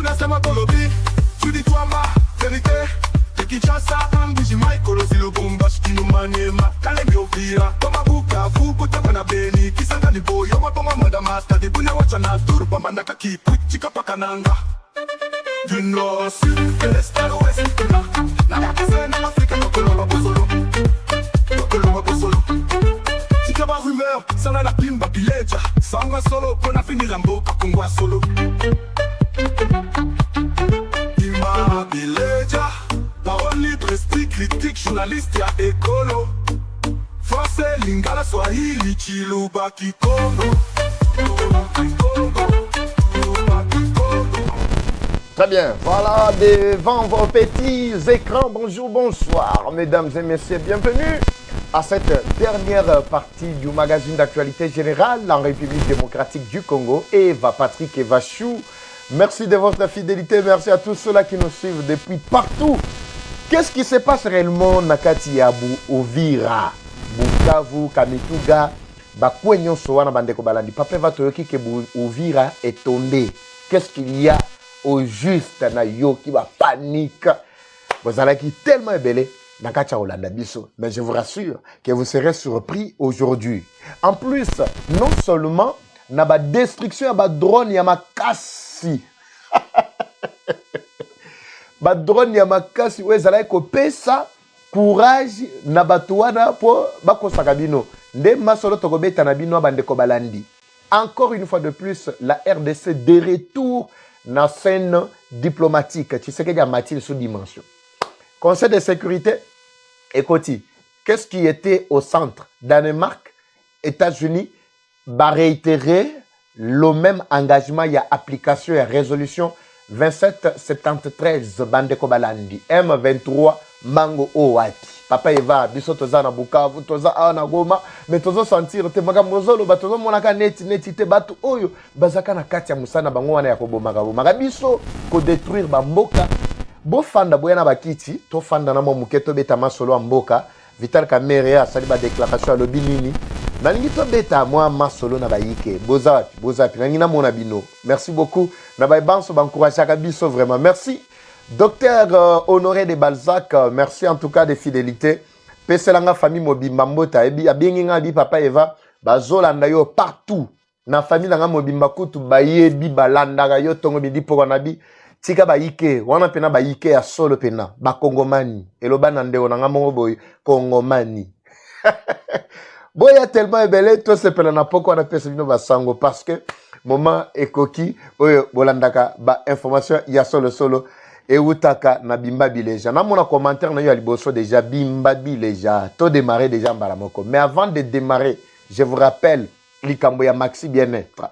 tunasema Kolobi, tulitoa verite. Kinshasa, Mbuji Michael, Lubumbashi, Maniema, Kalemi Uvira, Toma Bukavu, Butama na Beni, Kisangani Boyo, Maboma Madamasta, Debuna Wachana, Turba, Manaka Kipu, Chikapakananga. Du nord au sud, de l'est à l'ouest, na Afrique, Nokoloma Bosolo, Nokoloma Bosolo. Chikaba rumeur, Sana la Pimba Bileja, Sanga Solo, Pona finir Mboka, Kongwa Solo. Pimba Bileja. Parole libre, strict, critique, journaliste, ya écolo. Français, Lingala, Swahili, Chiluba, Kikongo. Très bien, voilà devant vos petits écrans. Bonjour, bonsoir, mesdames et messieurs, bienvenue à cette dernière partie du magazine d'actualité générale en République démocratique du Congo. Eva Patrick Eva Chou, merci de votre fidélité, merci à tous ceux-là qui nous suivent depuis partout. Qu'est-ce qui se passe réellement nakati ya Uvira, Bukavu, Kamituga, Bakwenyo Soana Bandeko Balandi. Papa va toyoki ke Uvira est tombé. Qu'est-ce qu'il y a au juste na yo qui va panique? Vous allez qui tellement belé nakati Olanda biso. Mais je vous rassure que vous serez surpris aujourd'hui. En plus, non seulement na ba destruction ya ba drone ya makasi. Ba drone ya makasi wezala ko pesa courage na batuana po bakosaka bino nde masolo tokobeta na bino bandeko balandi. Encore une fois de plus, la RDC de retour na scène diplomatique. Tu sais qu'il y a Mathilde sous dimension. Conseil de sécurité, écoutez, qu'est-ce qui était au centre? Danemark, États-Unis, va réitérer le même engagement, il y a application et résolution 2773 Bandeko Balandi M23 Mango Oati. Papa Eva biso toza na Bukavu toza na Goma mais tozo sentir te maga mozolo ba tozo monaka neti te batu oyo bazaka na kati ya musana bango wana ya kobomaka biso ko détruire ba mboka bo fanda boya na bakiti to fanda na mo muketo beta masolo mboka Vital Kamerhe asali ba déclaration à lobinini nalingi to beta moi masolo na bayike bozati nangina mona bino. Merci beaucoup na ba banso ba encourager ka biso vraiment merci. Docteur Honoré de Balzac, merci en tout cas de fidélité. Peselanga famille mobimba mbota ebi abenginga bi papa Eva bazolanda yo partout. Na famille langa mobimba kutu bayebi balanda yo tongo bidi poko na bi tika bayike wana pena bayike ya solo pena ba kongomani eloba na ndeko nanga mongo boy kongomani. Boya tellement ebele to se pena na poko na pesa bino basango parce que moment ekoki oyo bolandaka ba information ya solo et utaka na bimba bileja. Na mona commentaire na yo aliboso déjà bimba bileja. To démarrer déjà mbalamoko. Mais avant de démarrer, je vous rappelle likambo ya Maxi Bien-être.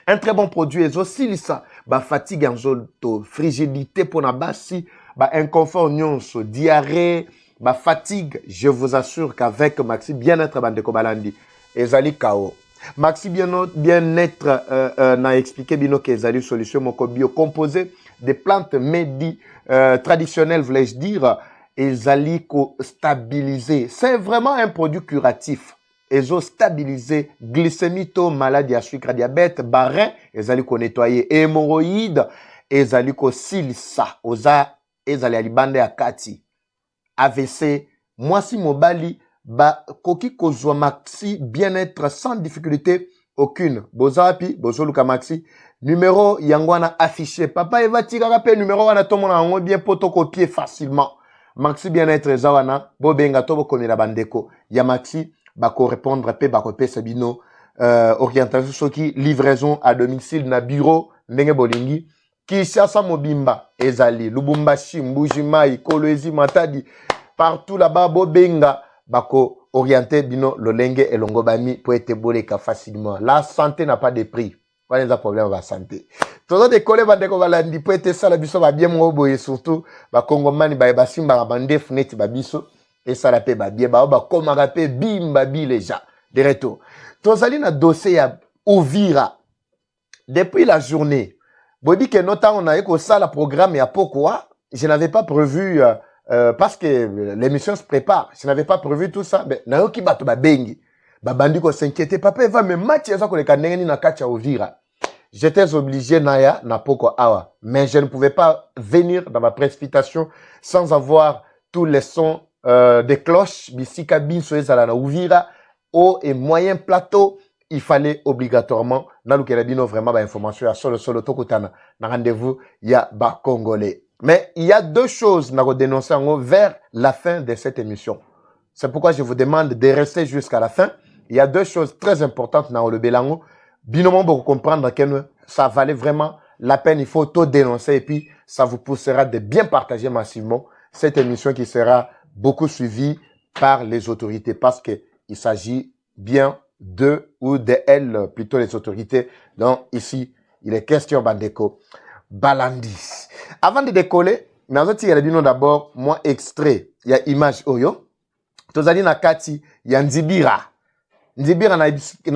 Un très bon produit et aussi lisa ba fatigue en zolto, frigidité pour na basi, ba inconfort nyonso, diarrhée, ba fatigue, je vous assure qu'avec Maxi Bien-être bandeko balandi ezali kao. Maxi Bien-être n'a expliqué bino que ezali solution moko bio composé des plantes traditionnelles, voulais-je dire, ezali ko stabiliser. C'est vraiment un produit curatif. Ezo stabiliser glycémie to maladie à sucre, diabète, barin, ezali ko nettoyer hémorroïdes, ezali ko silisa, oza ezali alibande ya kati. AVC, mwasi mobali ba koki kozwa Maxi Bien-être sans difficulté aucune. Bozapi, bozoluka Maxi. Numéro yangwana affiché. Papa Eva tika pe numéro wana tomona ngo bien photocopier facilement. Maxi Bien-être zawana bobenga to bokomela bandeko. Ya Maxi bako répondre pe bako pesa bino orientation soki livraison à domicile na bureau ndenge bolingi. Kinshasa mobimba ezali Lubumbashi, Mbuji-Mayi, Kolwezi, Matadi partout là-bas bobenga bako orienter bino lolenge elongo bami pour être boleka facilement. La santé n'a pas de prix. Pas de problème de santé. Toujours des collègues bandeko balandi pour être ça la biso ba bien mobo et surtout ba kongomani ba basimba ba bande fenêtre ba biso et ça la paix ba bien ba komaka pe bimba bi les gens de retour. Tozali na dossier ya Uvira depuis la journée. Bodi que notamment on a eu ça la programme ya pourquoi je n'avais pas prévu parce que l'émission se prépare. Je n'avais pas prévu tout ça mais na yo ki bato ba bengi. Babandi ko s'inquiéter papa va me match ça ko le kanengeni na kacha Uvira. j'étais obligé naya na poko awa, mais je ne pouvais pas venir dans ma précipitation sans avoir tous les sons des cloches, bisika biso ezala na Uvira, haut et moyen plateau. Il fallait obligatoirement na lukelabino vraiment ba information ya solo tokutana na rendez-vous ya ba congolais. Mais il y a deux choses na dénoncer vers la fin de cette émission. C'est pourquoi je vous demande de rester jusqu'à la fin. Il y a deux choses très importantes dans le Bélango. Binomon pour comprendre que ça valait vraiment la peine. Il faut tout dénoncer et puis ça vous poussera de bien partager massivement cette émission qui sera beaucoup suivie par les autorités parce qu'il s'agit bien de ou de elles, plutôt les autorités. Donc ici, il est question Bandeko Balandis. Avant de décoller, il y a d'abord moi extrait, il y a image Oyo. Tozali na kati ya Nzibira. Nzibira na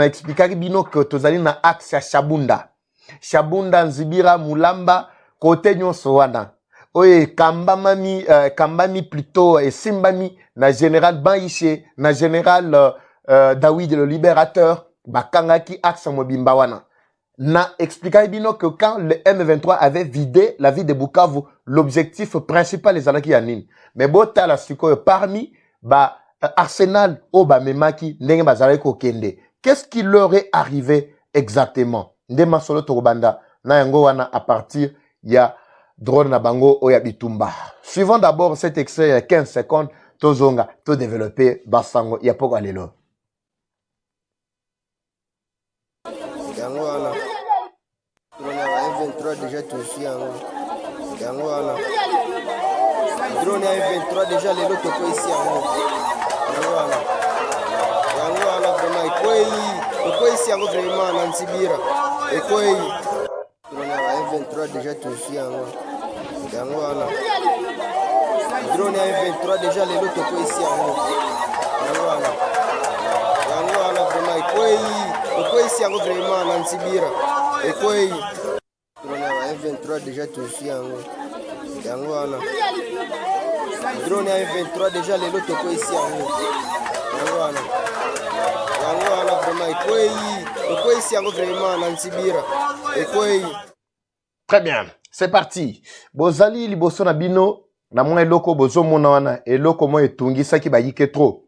expliqué bino que tozali na axe ya Shabunda. Shabunda, Nzibira, Mulamba, côté nyonso wana. Oye kambami plutôt et simbami na général Baïché, na général David le libérateur, bakangaki axe Mobimba wana. Na expliqué bino que quand le M23 avait vidé la ville de Bukavu, l'objectif principal les alaki yanine. Mais bota la siko parmi Arsenal Oba Memaki ndenge bazalaki kokende. Qu'est-ce qui leur est arrivé exactement? Ndema solo torobanda na yango wana à partir ya drone na bango oya bitumba. Suivons d'abord cet extrait ya 15 secondes tozonga to développer basango ya poko alelo. Yango wana drone ya 23 déjà touché yango wana drone ya 23 déjà lelo toko ici yango vraiment ekwei ici yango vraiment na Nzibira ekwei drone ya 23 déjà touché yango wana drone ya 23 déjà lelo toko ici yango wana vraiment ekwei ici yango vraiment na Nzibira ekwei drone ya 23 déjà touché yango wana drone ya 23 déjà lelo toko ici yango wana vraiment ekwei ici yango vraiment na Nzibira ekwei. Très bien, c'est parti. Bozali liboso na bino na mwa eloko bozo mona wana eloko mo etungisaki bayike trop.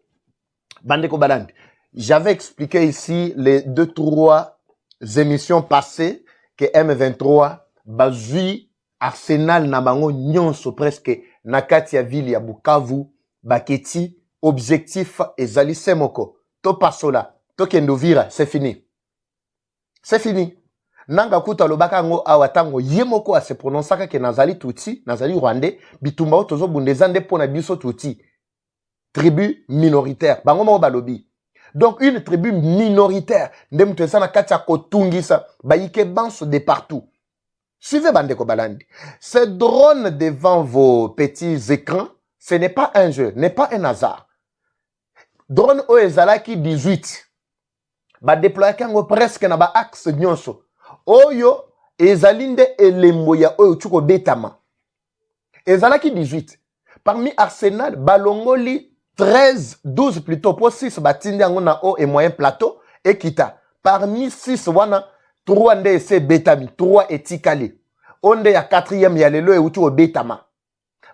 Bandeko Balandi. J'avais expliqué ici les 2-3 émissions passées que M23 bazui Arsenal na bango nyonso presque na kati ya ville ya Bukavu baketi objectif ezali semoko to pasola to kendovira c'est fini. C'est fini. Nanga kuta lobaka ngo awatango yemoko a se prononçaka ke nazali tuti, nazali rwandais, bitumba otozo bundezande pona biso tuti. Tribu minoritaire. Bango mo balobi. Donc une tribu minoritaire, ndem tuesana katia kotungisa, bayike banso de partout. Suivez Bandeko Balandi. Ces drones devant vos petits écrans, ce n'est pas un jeu, n'est pas un hasard. Drone oezalaki 18. Ba déployer kango presque na ba axe nyonso. Oyo ezalinde elembo ya oyo chuko betama. Ezalaki 18. Parmi Arsenal, balongoli 13, 12 plutôt, pour 6 batindi yango na haut et moyen plateau, et kita. Parmi 6 wana, 3 nde ese betami, 3 etikali. Onde ya 4e ya lelo e utu o betama.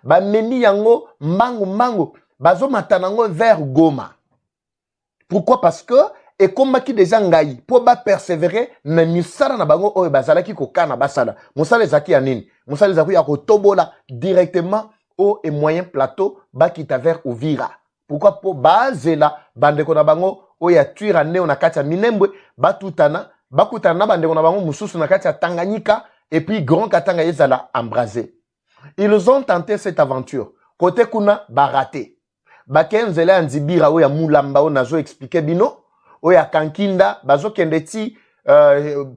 Ba meni yango mango, bazo matanango vers Goma. Pourquoi? Parce que, et comme qui déjà ngai, pour ba persévérer, na misala na bango oyo bazala ki kokana basala. Musala ezaki ya nini? Musala ezaki ya kotobola directement haut et moyen plateau, ba kita vers Uvira. Pourquoi? Pour bazela bandeko na bango oya tuira neo na kati ya Minembwe, bakutana bandeko na bango mususu na kati ya Tanganyika et puis Grand Katanga ezala embrasé. Ils ont tenté cette aventure. Côté kuna baraté. Bakenzela Nzibira oya Mulamba o nazo expliquer bino, oya Kankinda bazo kendeti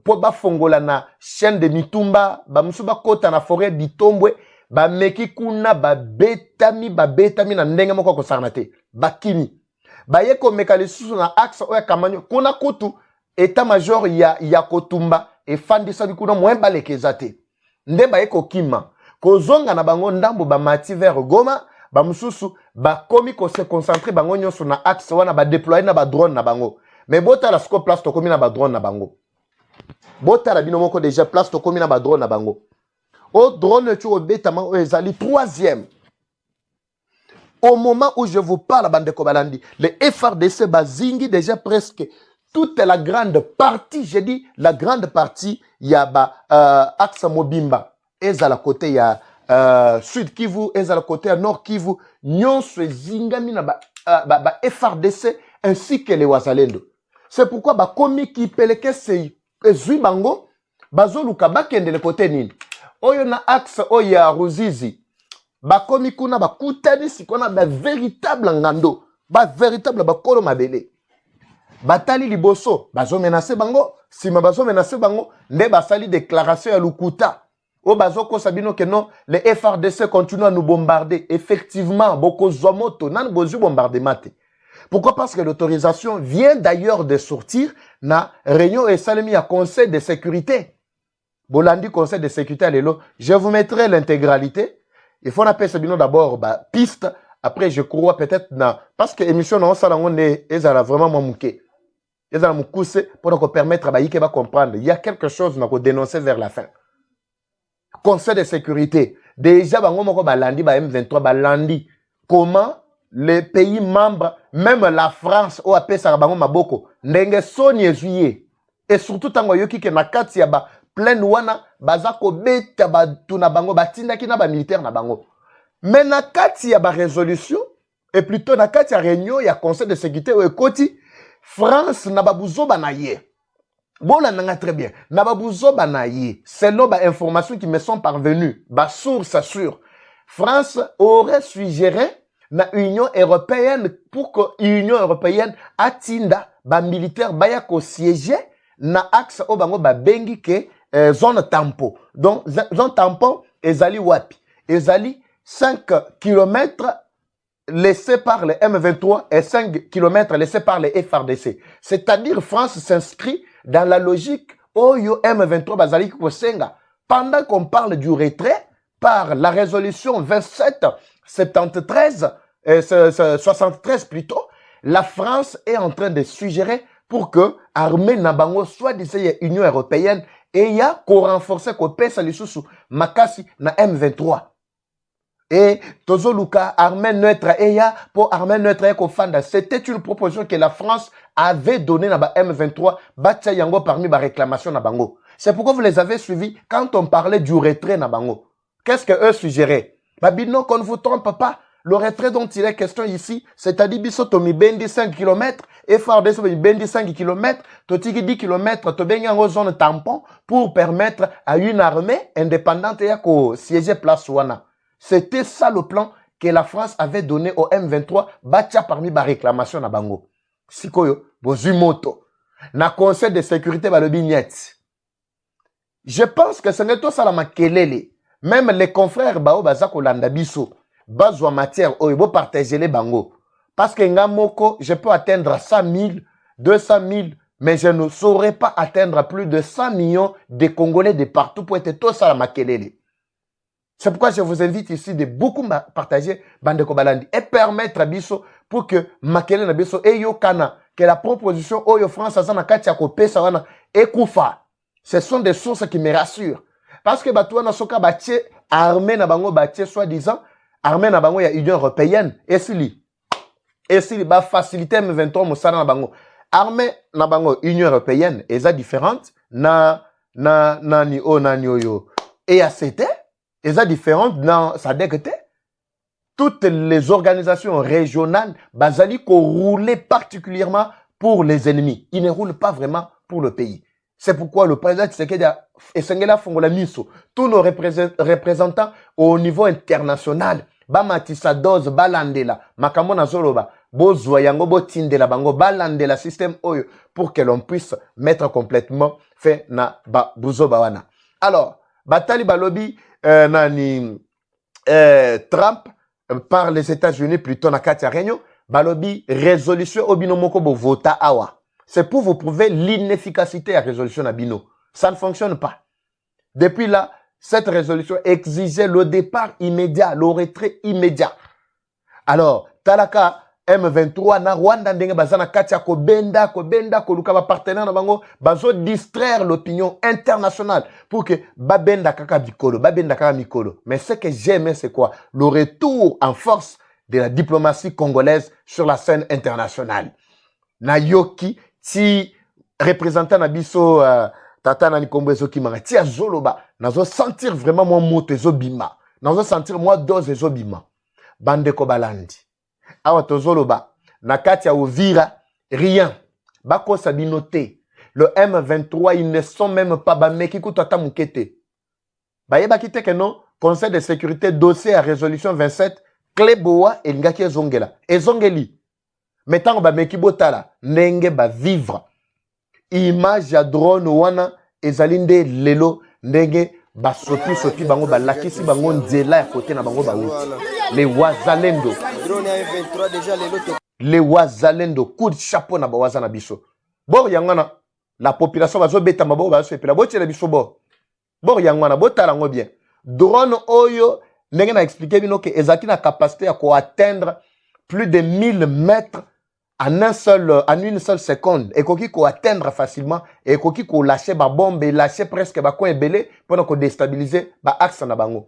po ba fongola na chaîne de Mitumba, ba musuba kota na forêt Bitombwe. Ba meki kuna ba betami na ndenge moko ko sarnate bakini ba yeko mekali susu na axe oya kamanyo kuna kutu état major ya kotumba e fandisa bikuna moyen balekezate nde ba yeko kima kozonga na bango ndambo ba mati vers Goma ba mususu ba komi ko se concentrer bango nyonso na axe wana ba déployer na ba drone na bango mais bota la scope place to komi na ba drone na bango Botala bino moko déjà place to komi na ba drone na bango. O drone tu obetama o ezali troisième. Au moment où je vous parle, bande Kobalandi, les FRDC bazingi déjà presque toute la grande partie, j'ai dit la grande partie, il y a Axe Mobimba, et à la côté il y a Sud Kivu, et à la côté Nord Kivu, nyon se zingami na FRDC ainsi que les Wazalendo. C'est pourquoi ba komi ki peleke se zui bango, bazo luka bakende le côté nini. Oyo na Axe oya Ruzizi. Bakomi kuna bakutani sikona ba véritable ngando, ba véritable bakolo mabele. Batali liboso, bazo menacer bango, sima bazo menacer bango, nde basali déclaration ya lukuta. O bazo ko sabino que non, les FRDC continuent à nous bombarder. Effectivement, boko zomoto nan bozu bombardement. Pourquoi? Parce que l'autorisation vient d'ailleurs de sortir na réunion et salemi à conseil de sécurité. Bolandi conseil de sécurité alelo, je vous mettrai l'intégralité. Il faut appeler Sabino d'abord piste. Après, je crois peut-être parce que l'émission non ça on est vraiment mamouké. Ils ont moukousé pour permettre à Baïké de comprendre. Il y a quelque chose à dénoncer vers la fin. Conseil de sécurité. Déjà, bango balandi ba M23 balandi. Comment les pays membres, même la France, au appelé ça bango maboko, ndenge soni juillet. Et surtout tango yoki ke nakati ya ba plein wana bazako beta ba tuna bango batinda ki na ba militaire na bango. Mais nakati ya ba résolution et plutôt nakati ya réunion ya conseil de sécurité ou ekoti France na babuzo banaye. Bon là nanga très bien. Na babuzo banaye. Selon ba informations qui me sont parvenues, ba source sûre. France aurait suggéré na Union européenne pour que l'Union européenne atinda ba militaire baya ko siéger na axe o bango ba bengi ke zone tampon. Donc zone tampon ezali wapi? Ezali 5 km laissés par les M23 et 5 km laissés par les FRDC. C'est-à-dire France s'inscrit dans la logique Oyo M23 Bazali Kosenga. Pendant qu'on parle du retrait par la résolution 2773, 73 plutôt, la France est en train de suggérer pour que l'armée Nabango soit d'ici Union européenne et il y a qu'on renforcer qu'on pèse les sous Makasi na M23. Et Tozo Luka, armée neutre, et ya pour armée neutre et Kofanda. C'était une proposition que la France avait donnée dans la M23, Batia Yango parmi les réclamations Nabango. C'est pourquoi vous les avez suivis quand on parlait du retrait Nabango. Qu'est-ce que eux suggéraient? Babino, qu'on ne vous trompe pas. Le retrait dont il est question ici, c'est-à-dire Bisotomi Bendi 5 km, et FARDC Bendi 5 km, Totigi 10 km, Tobengi en zone tampon pour permettre à une armée indépendante de siéger place Wana. C'était ça le plan que la France avait donné au M23, Batia parmi les réclamations na bango. Sikoyo, Bozumoto, na conseil de sécurité balobi niet. Je pense que ce n'est pas ça la makelele. Même les confrères bao bazako landabiso, bazwa matière oyo partager les bango. Parce que ngamoko, je peux atteindre 100 000, 200 000, mais je ne saurais pas atteindre plus de 100 millions de Congolais de partout pour être tout ça la makelele. C'est pourquoi je vous invite ici de beaucoup partager Bande Kobalandi et permettre à Bisso pour que Makele na Bisso et Yokana, que la proposition Oyo France Azana Katia Kopé Sawana et Koufa. Ce sont des sources qui me rassurent. Parce que Batouana Soka Batie, armée na bango Batie, soi-disant, armée na bango ya Union européenne, et si ba faciliter M23 Moussara na bango. Armée na bango Union européenne, et ça différente, na ni yo. Et à c'était, et ça différente dans sa décrété. Toutes les organisations régionales, basali ko roulent particulièrement pour les ennemis. Ils ne roulent pas vraiment pour le pays. C'est pourquoi le président Tshisekedi a Esengela Fongola Miso, tous nos représentants au niveau international, Bamatisa Doz, Balandela, Makamona Zoloba, Bozwa Yango Botindela Bango, Balandela système Oyo, pour que l'on puisse mettre complètement fait na Buzo Bawana. Alors, Batali Balobi, Trump par les États-Unis plutôt na Katia Réunion, Balobi résolution Obinomoko bo vota awa. C'est pour vous prouver l'inefficacité de la résolution Abino. Ça ne fonctionne pas. Depuis là, cette résolution exigeait le départ immédiat, le retrait immédiat. Alors, Talaka, M23 na Rwanda ndenge bazana kati ya kobenda koluka ba partenaire na bango bazo distraire l'opinion internationale pour que babenda kaka mikolo. Mais ce que j'aime c'est quoi? Le retour en force de la diplomatie congolaise sur la scène internationale. Na yoki ti représentant na biso tata na Nikombo ezokimanga ti azoloba nazo sentir vraiment moi moto ezobima. Nazo sentir moi dose ezobima. Bandeko balandi. Awa tozoloba na kati ya Uvira rien bako sabinote le M23 ils ne sont même pas bameki kutata mukete bayeba kite que non Conseil de sécurité dossier à résolution 27 Kleboa elingaki ezongeli metango bameki botala ndenge ba vivre image ya drone wana ezalinde lelo ndenge basopi bango balakisi bango nzela ya kote na bango bawuti les wazalendo drone ya 23 déjà les wazalendo coup de chapeau na bawaza na biso bor yangana la population bazo beta mabo bazo epela botela biso bor yangana botala ngo bien drone oyo ndenge na expliquer bino que ezaki na capacité ya ko atteindre plus de 1000 mètres en une seule seconde et koki ko atteindre facilement et koki ko lâcher ba bombe et lâcher presque ba coin belé pendant ko déstabiliser ba axe na bango.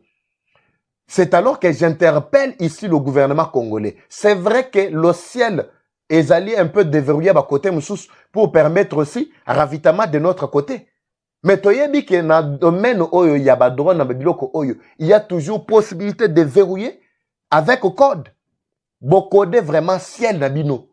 C'est alors que j'interpelle ici le gouvernement congolais. C'est vrai que le ciel est allé un peu déverrouillé à côté Moussous pour permettre aussi un ravitaillement de notre côté. Mais toyebi que dans le domaine oyo ya ba drone na biloko oyo, il y a toujours possibilité de verrouiller avec code. Bo code vraiment ciel na bino.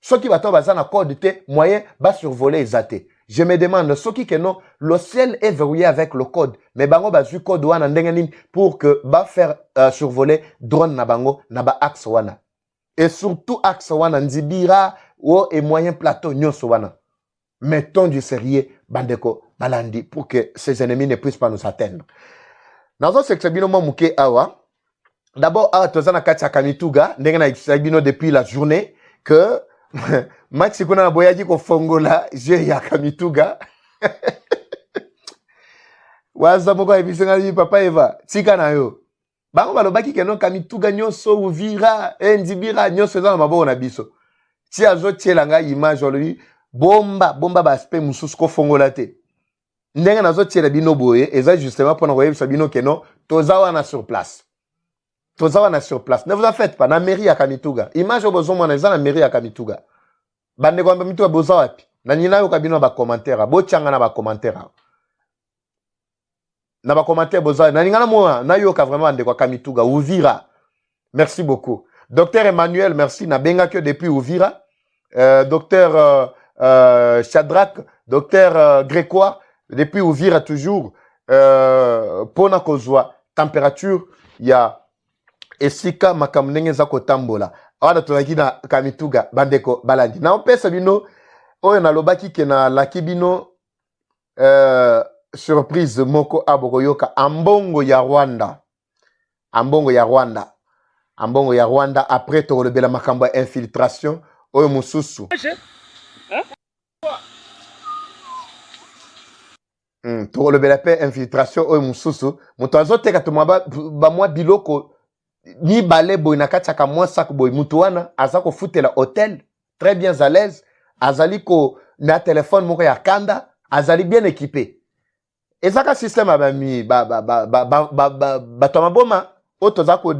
Ceux qui battent bazana code te moyen va survoler exaté. Je me demande ceux qui que non le ciel est verrouillé avec le code mais bango bazu code wana ndenge pour que ba faire survoler drone na bango na ba axe wana et surtout axe wana nzibira ou et moyen plateau nyonso wana. Mettons du sérieux bandeko balandi pour que ces ennemis ne puissent pas nous atteindre. Nazo seksebino momuke awa. D'abord awa tozana kati ya Kamituga ndenge na exibino depuis la journée que Maxi kuna na boyaji ko fongola je ya Kamituga. Waza moko ebisenga ni papa Eva tika na yo. Bango balobaki ke non Kamituga nyonso Uvira Nzibira nyonso za maboko na biso. Ti azo tielanga image olobi bomba ba aspect mususu ko fongola te. Ndenge nazo tiela bino boye eza justement pour na koyebisa bino ke non toza wana sur place. Ne vous en faites pas. Na mairie ya Kamituga. Image obozo mwana eza na mairie ya Kamituga. Bande kwa Kamituga boza wapi. Na nina yo kabino ba commentaire. Bo tianga na ba commentaire. Na ba commentaire boza. Na ningana moi na yo ka vraiment bande kwa Kamituga. Uvira. Merci beaucoup. Docteur Emmanuel, merci. Na benga que depuis Uvira. Docteur Shadrach. Docteur Grécois. Depuis Uvira toujours. Pona kozwa. Température. Ya esika makamnenge za kotambola awana tolaki na Kamituga bandeko balandi na opesa bino oyo na lobaki ke na laki bino surprise moko abokoyoka ambongo ya Rwanda après tokolobela makambo ya infiltration oyo mususu tokolobela pe infiltration oyo mususu moto azoteka tomwa ba mwa biloko ni balé boy na kati ka mwa sac boy mutu wana azako futela hôtel très bien à l'aise azali ko na téléphone moko ya kanda azali bien équipé ezaka système abami batoma boma otoza ko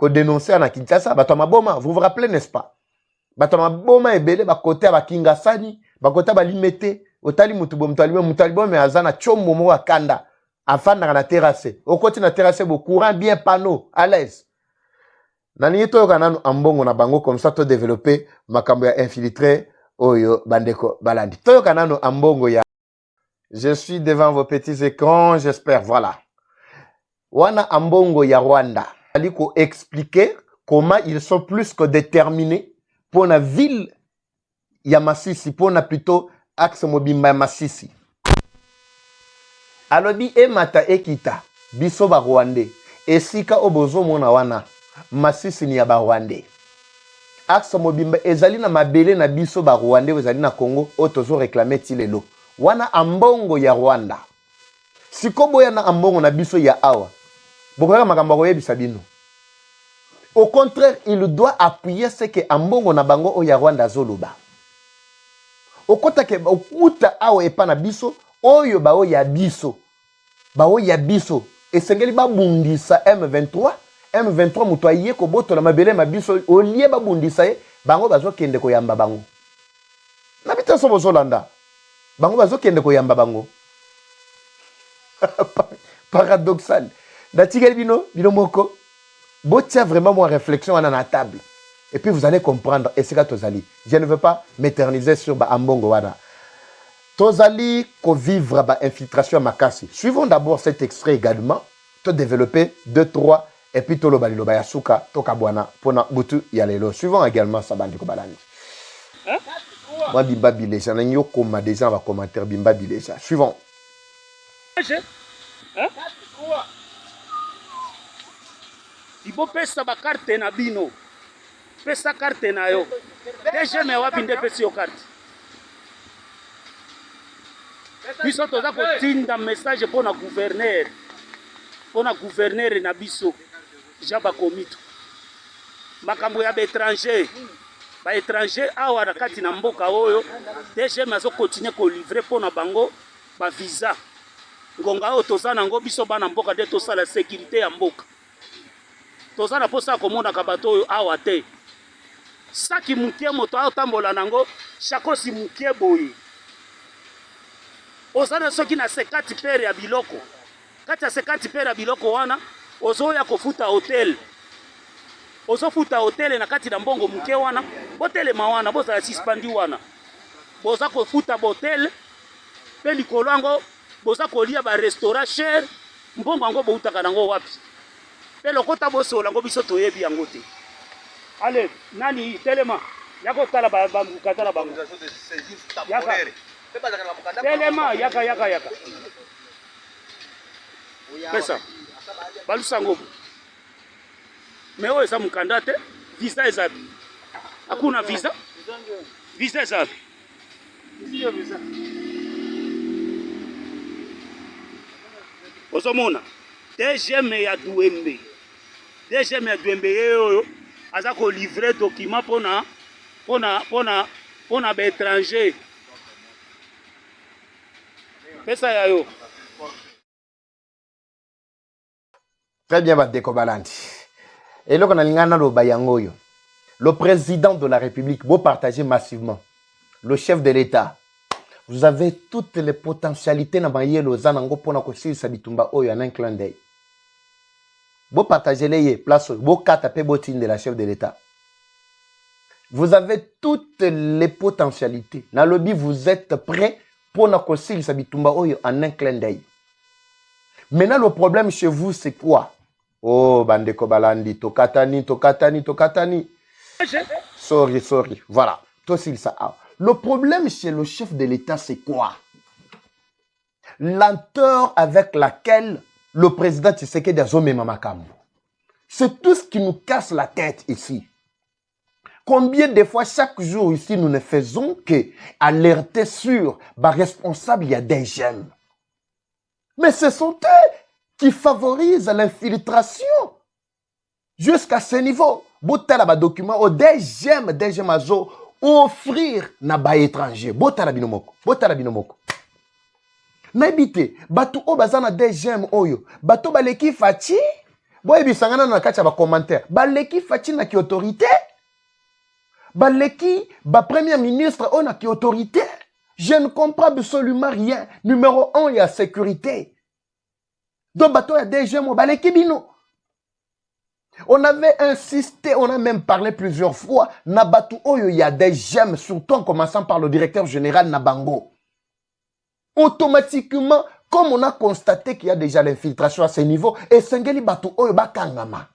dénoncer na Kinshasa batoma boma vous vous rappelez n'est-ce pas batoma boma ebele ba côté ba Kingasani ba côté ba limité otali mutu bom mais azana chombo moko ya kanda afanda na terrasse okoti na terrasse bo courant bien panneau à l'aise. Nani toyoka nanu ambongo na bango comme ça to développer makambo ya infiltré oyo bandeko balandi. Toyoka nanu ambongo ya je suis devant vos petits écrans, j'espère voilà. Wana ambongo ya Rwanda. Aliko expliquer comment ils sont plus que déterminés pour la ville ya Masisi pour na plutôt axe mobimba ya Masisi. Alobi emata ekita biso ba Rwandais esika obozo mona wana Masisi ni ya ba Rwandais. Axe mobimba ezali na mabele na biso ba Rwandais ezali na Congo otozo réclamer tilelo. Wana ambongo ya Rwanda. Sikobo ya na ambongo na biso ya awa. Bokoka makambo koyebisa bino. Au contraire, il doit appuyer ce que ambongo na bango o ya Rwanda zoloba. Okota ke okuta awo epana biso oyo ba o ya biso. Ba o ya biso. Esengeli ba bundisa M23 muto aye ko boto na mabele mabiso olie ba bundisa ye bango bazo kende ko yamba bango. Na bita so bozolanda. Bango bazo kende ko yamba bango. Paradoxal. Datigeli bino moko. Botia vraiment mon réflexion à la table. Et puis vous allez comprendre. Et c'est Tozali. Je ne veux pas m'éterniser sur Ambongo Wana. Tozali ko vivre ba infiltration à Makasi. Suivons d'abord cet extrait également. To développer 2, 3. Et puis Tolo Balilo Bayasuka. Tokabwana. Pona Butu Yalelo. Suivons également Sabandi Kobalani. Moi, Bimba Bileja. N'en koma déjà va commentaire Bimba Bileja. Suivons. Ibo pesa ba carte na bino. Pesa carte na yo. Deje me wapi nde pesa yo carte. Biso toza ko tinda message pona gouverneur. Pona gouverneur na biso. Jaba komito. Makambo ya étranger. Ba étranger awa na kati na mboka oyo. Deje mazo continuer ko livrer pona bango ba visa. Ngonga o toza nango biso bana mboka de to sala sécurité ya mboka. Tozana posa komona kabato oyo awa te. Saki mukie moto atambola nango, chako si mukie boye. Ozana soki na 50 pere ya biloko. Kati ya 50 pere ya biloko wana, ozoya kofuta hotel. Ozofuta hotel na kati na mbongo mukie wana, botele mawana, boza suspandi wana. Boza kofuta hotel, pe likolo yango, boza kolia ba restaurant cher, mbongo yango boutaka nango wapi. Pelo kota boso lango biso toyebi yango te. Allez, nani telema yako tala ba mukatala ba. Telema yaka. Pesa. Balusa ngobo. Meo esa mukanda te, visa ezabi. Hakuna visa? Visa ezabi. Sio visa. Osomona. DGM ya Douembe. DGM ya Douembe yoyo aza ko livrer document pona ba étranger. Pesa ya yo. Très bien Badeko Balandi. Et là on a lingana lo bayangoyo. Le président de la République vous partagez massivement. Le chef de l'État. Vous avez toutes les potentialités na bayelo zanango pona ko silisa bitumba oyo en un clin d'œil. Vous partagez les places, vous tapez botine de la chef de l'État. Vous avez toutes les potentialités. Dans le lobby, vous êtes prêts pour na ko silisa bitumba oyo en un clin d'œil. Maintenant, le problème chez vous, c'est quoi? Oh, Bandeko Balandi, tokatani. Sorry. Voilà. Toi, c'est ça. Le problème chez le chef de l'État, c'est quoi? Lenteur avec laquelle le président Tshisekedi a zombé Mamakambo. C'est tout ce qui nous casse la tête ici. Combien de fois chaque jour ici, nous ne faisons que alerter sur les responsables, il y a des gemmes. Mais ce sont eux qui favorisent l'infiltration. Jusqu'à ce niveau. Botala ba document au des gemmes azo offrir na ba étranger. Botala binomoko. Naibite, batu o bazana des gemmes oyo. Batu baleki fachi. Boye bisangana na kacha ba commentaire. Baleki fachi na ki autorité. Baleki ba premier ministre on a ki autorité. Je ne comprends absolument rien. Numéro 1, il y a sécurité. Donc bateau il y a des gemmes baleki bino. On avait insisté, on a même parlé plusieurs fois. Nabatu oyo, il y a des gemmes, surtout en commençant par le directeur général Nabango. Automatiquement, comme on a constaté qu'il y a déjà l'infiltration à ce niveau, et Sengeli Batu oyo bakangama.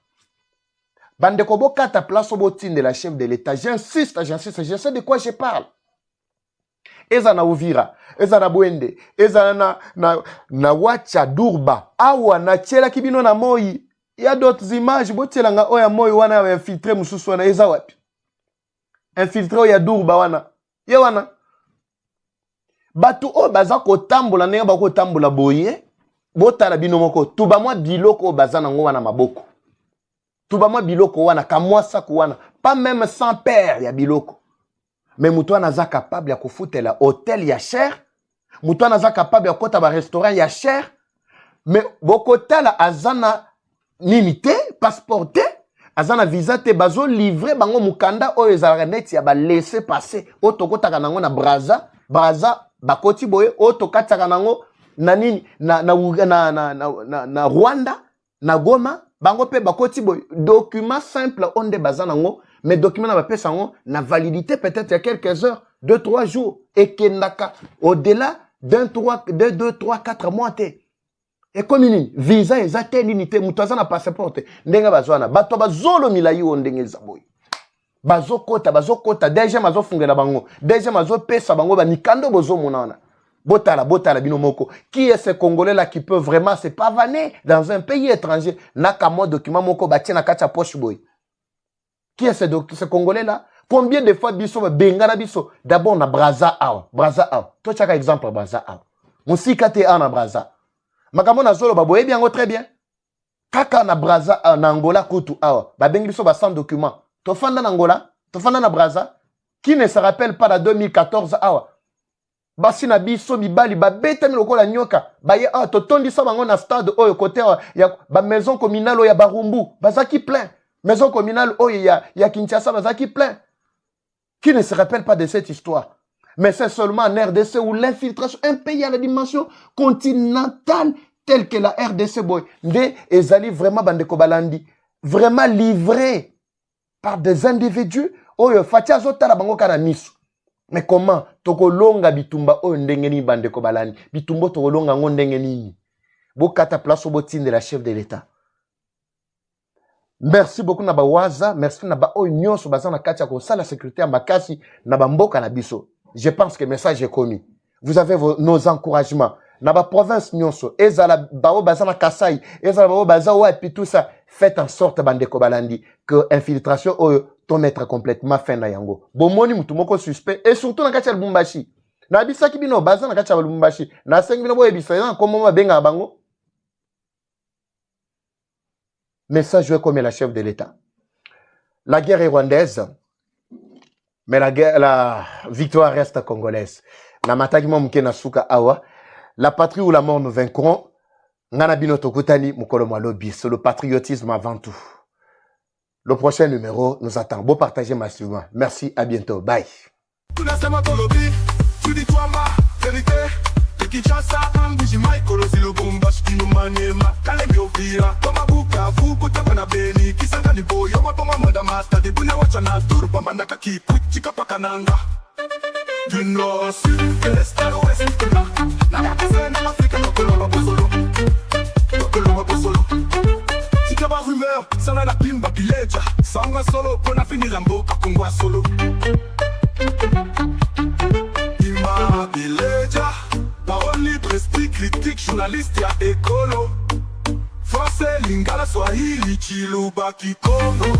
Bandekobo kata place au botin de la chef de l'État. J'insiste, je sais de quoi je parle. Eza na Uvira, eza na Bwende, eza na Wacha Durba, awa na Chela Kibino na Moi. Il y a d'autres images, botelanga oya Moi wana infiltré mususu wana eza wapi. Infiltré oya Durba wana. Ye wana. Batu o baza ko tambola ndenge ba ko tambola boye, botala bino moko tuba mwa biloko o baza nango wana maboko. Tubama biloko wana, kamwasa kuwana. Pas même sans père ya biloko. Mais mutuana naza capable ya kufutela hôtel ya cher. Mutuana naza capable ya kota ba restaurant ya cher. Mais bokotala azana nimité, passeport te, azana visa te, bazo livrer bango mukanda oyo ezalaka neti ya ba laisser passer. Otokotaka nango na Braza bakoti boye, otokataka nango na nini na Rwanda, na Goma, bango pe bakoti boye. Document simple onde bazana ngo, mais document na bapesa ngo na validité peut-être il y a quelques heures, 2-3 jours et kendaka au-delà d'un 2, 3, 4 mois te. Et comme une visa ezate nini te, mutuaza na passeport te. Ndenga bazwana bato bazolo milayi ondenge zaboy. Bazokota déjà mazo fungela bango. Déjà mazo pesa bango ba mikando bozo monana. Botala bino moko. Qui est ce Congolais là qui peut vraiment se pavaner dans un pays étranger? Naka mo document moko batie na kacha poche boy. Qui est ce Congolais là? Combien de fois biso bengana biso? D'abord na Braza. Toi chaka exemple Braza. Musika te na Braza. Makambo na zolo baboye bien très bien. Kaka na Braza na Angola kutu awa. Ba bengi biso ba sans document. Tofanda na Angola, tofanda na Braza. Qui ne se rappelle pas de 2014 awa? Basi na biso bibali ba beta mi lokola nyoka. Ba ye totondi sa bango na stade oyo côté ya ba maison communale ya Barumbu. Bazaki plein. Maison communale oyo ya Kinshasa bazaki plein. Qui ne se rappelle pas de cette histoire? Mais c'est seulement en RDC où l'infiltration, un pays à la dimension continentale telle que la RDC boy, des ezali vraiment bandeko balandi, vraiment livré par des individus, oyo fatia zotala bango kana misu. Mais comment tokolonga bitumba oyo ndengeni bandeko balandi, bitumbo tokolonga ngo ndengeni. Bokata place au botin de la chef de l'État. Merci beaucoup na bawaza, merci na ba oyo nyonso bazana katia ko sala sécurité makasi na bamboka na biso. Je pense que le message est commis. Vous avez nos encouragements. Dans la province nyonso, ezala bao bazana Kasai, ezala bao bazawa et puis tout ça, faites en sorte bandeko balandi que infiltration ton mettre complètement fin na yango. Bomoni mutu moko suspect et surtout na kacha Lubumbashi. Na bisaki bino bazana kacha Lubumbashi. Na sengi bino boye bisa comment ma benga bango. Message est comme la chef de l'État. La guerre est rwandaise. Mais la victoire reste congolaise. Na mataki mke na suka awa. La patrie ou la mort nous vaincront. Ngana bino tokutani mukolo malobi. C'est le patriotisme avant tout. Le prochain numéro nous attend. Beau partager massivement. Merci, à bientôt. Bye. Du nord au sud, de l'est à l'ouest, na makasana na Afrika Kolomba Bosolo. Si tu as pas rumeur, ça n'a la pimba pileja. Sanga solo, pour na finir la mboka kongwa solo. Pimba pileja, parole libre, esprit critique, journaliste ya écolo. Français, lingala, swahili, chiluba, kikongo.